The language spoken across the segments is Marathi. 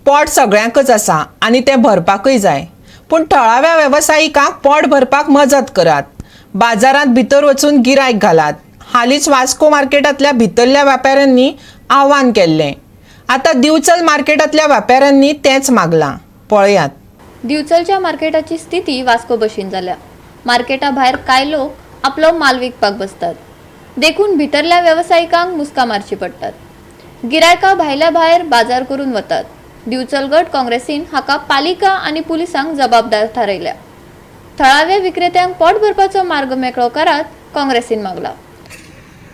पोट सगळ्यांकच आसा आनी तें भरपाकय जाय, पूण थळाव्या वेवसायिकांक पोट भरपाक मजत करात, बाजारांत भितर वचून गिरायक घालात. हालींच वास्को मार्केटांतल्या भितरल्या व्यापाऱ्यांनी आव्हान केल्लें. आतां दिवचल मार्केटांतल्या व्यापाऱ्यांनी तेंच मागलां. पळयात. दिवचलच्या मार्केटाची स्थिती वास्को भशेन जाल्या. मार्केटा भायर कांय लोक आपलो माल विकपाक बसतात, देखून भितरल्या वेवसायिकांक मुस्का मारची पडटात. गिरायकां भायल्या भायर बाजार करून वतात. दिवचल गट काँग्रेसीन हाका पालिका आनी पुलिसांक जबाबदार थारयल्या. थळाव्या विक्रेत्यांक पोट भरपाचो मार्ग मेकळो करात, काँग्रेसीन मागला.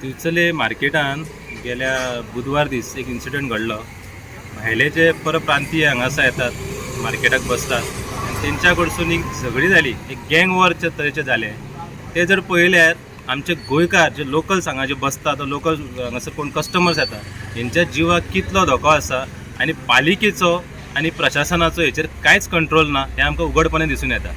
दिवचले मार्केटान गेल्या बुधवार दीस एक इन्सिडंट घडलो. भायले जे परप्रांतीय हांगासर येतात, मार्केटाक बसतात आनी तेंच्या कडसून एक झगडी जाली, एक गँग वॉरचे तरेचे जाले. ते जर पळयल्यार आमचे गोंयकार जे लोकल्स हांगा जे बसतात, लोकल हांगासर कोण कस्टमर्स येतात, हेंच्या जिवाक कितलो धोको आसा आनी पालिकेचो आनी प्रशासनाचो हेचेर कांयच कंट्रोल ना हें आमकां उघडपणे दिसून येता.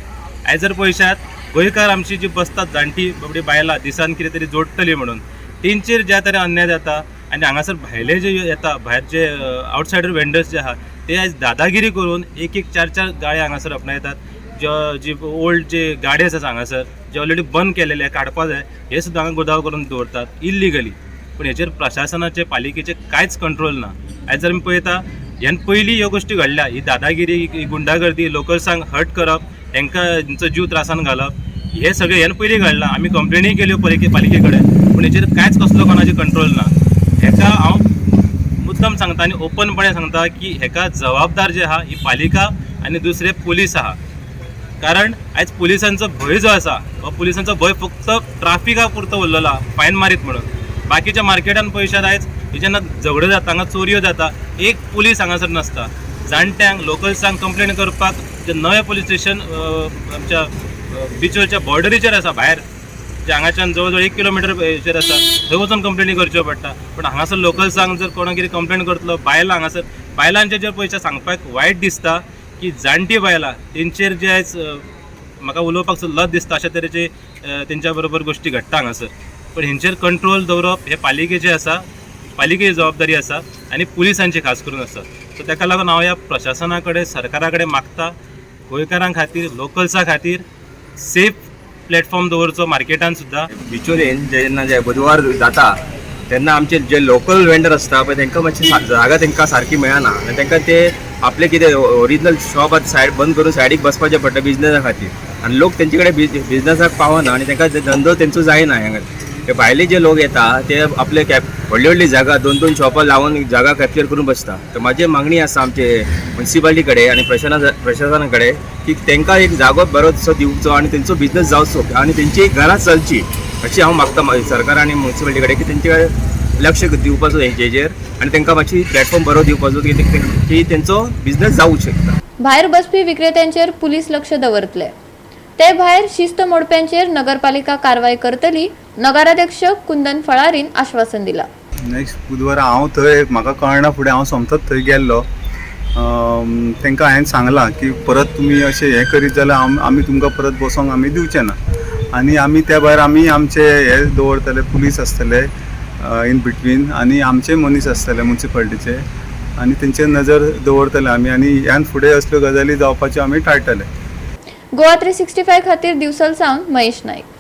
आयज जर पळयशात, गोंयकार आमची जी बसतात जाणटी बाबडी बायलां दिसान कितें तरी जोडटली म्हणून तेंचेर ज्या तरेन अन्याय जाता आनी हांगासर भायले जे येता, भायर जे आवटसायडर वेंडर्स जे आहा ते आयज दादागिरी करून एक चार गाळे हांगासर आपणायतात. जी ओल्ड जे गाडी आसा हांगासर जे ऑलरेडी बंद केलेले काडपा जाय हे सुद्दां हांगा गोदाव करून दवरतात इल्लिगली. पूण हेचेर प्रशासनाचे पालिकेचे कांयच कंट्रोल ना. आयज जर आमी पळयता, ह्यान पयलीं ह्यो गोश्टी घडल्या, ही दादागिरी, ही गुंडागर्दी, लोकल्सांक हर्ट करप, तांकां हेंचो जीव त्रासान घालप, हे सगळें ह्यान पयलीं घडलां. आमी कंप्लेनी केल्यो पालिके कडेन, पूण हेचेर कांयच कसलो कोणाचे कंट्रोल ना. हेका हांव मुद्दम सांगता आनी ओपनपणे सांगता की हेका जबाबदार जे आहा ही पालिका आनी दुसरे पुलीस आहा. कारण आयज पुलिसांचो भंय जो आसा, हो पुलिसांचो भंय फक्त ट्राफिका पुरतो उरलेला, फायन मारीत म्हणून. बाकीच्या मार्केटान पळयशात आयज जेन्ना झगड्यो जाता, हांगा चोरयो जाता, एक पुलीस हांगासर नासता. जाणट्यांक, लोकल्सांक कंप्लेन करपाक जे नवें पुलीस स्टेशन आमच्या बिचवलच्या बॉर्डरीचेर आसा, भायर जे हांगाच्यान जवळ जवळ 1 किलोमिटर हेचेर आसा, थंय वचून कंप्लेनी करच्यो पडटा. पूण हांगासर लोकल्सांक जर कोणा कितें कंप्लेन करतलो, बायलां हांगासर बायलांचे जे पयशे सांगपाक वायट दिसता की जाणटी बायलां तेंचेर जे आयज म्हाका उलोवपाक लज दिसता अशा तरेचे तेंच्या बरोबर गोश्टी घडटा हांगासर. पण हेंचेर कंट्रोल दवरप हे पालिकेचे आसा, पालिकेची जबाबदारी आसा आनी पुलिसांची खास करून आसा. सो ताका लागून हांव ह्या प्रशासना कडेन, सरकारा कडेन मागता, गोंयकारां खातीर, लोकल्सां खातीर सेफ प्लॅटफॉर्म दवरचो मार्केटान सुद्दां. बिचोलेन जेन्ना जे बुधवार जाता तेन्ना आमचे जे लोकल वेंडर आसता पळय तांकां मातशी जागा तांकां सारकी मेळना आनी तांकां ते आपले कितें ओरिजिनल शॉप आतां सायड बंद करून सायडीक बसपाचें पडटा बिजनेसा खातीर, आनी लोक तेंचे कडेन बिजनेसाक पावना आनी तांकां धंदो तेंचो जायना. हांगा ते भायले जे लोक येता ते आपले व्हडली व्हडली जागा 2-2 शॉपां लावून जागा कॅप्चर करून बसता. तर म्हाजी मागणी आसा आमचे म्युन्सिपालिटी कडेन आनी प्रशासना कडेन की तांकां एक जागो बरोसो दिवचो आनी तेंचो बिजनेस जावचो आनी तेंची घरां चलची अशी हांव मागता सरकार आनी म्युन्सिपालिटी कडेन की तेंचे कडेन लक्ष दिवपाचो हेचेर आनी तांकां मातशी प्लॅटफॉर्म बरो दिवपाचो की तेंचो बिजनेस जावंक शकता. भायर बसपी विक्रेत्यांचेर पुलीस लक्ष दवरतले. ते भायर शिस्त मोडप्यांचेर नगरपालिका कारवाय करतली, नगराध्यक्ष कुंदन फळारीन आश्वासन दिला. नेक्स्ट बुधवार हांव थंय म्हाका कळना फुडें हांव सोमतोच थंय गेल्लो. तांकां हांवें सांगलां की परत तुमी अशें हें करीत जाल्यार आमी तुमकां परत बसोंक आमी दिवचे ना. आनी आमी त्या भायर आमी आमचे हे दवरतले, पुलीस आसतले इन बिटवीन आनी आमचे मनीस आसतले म्युन्सिपालिटीचे आनी तेंचेर नजर दवरतले आमी आनी ह्यान फुडें असल्यो गजाली जावपाच्यो आमी टाळटले. गोवा 365 खातीर दिवचल सावन महेश नाईक.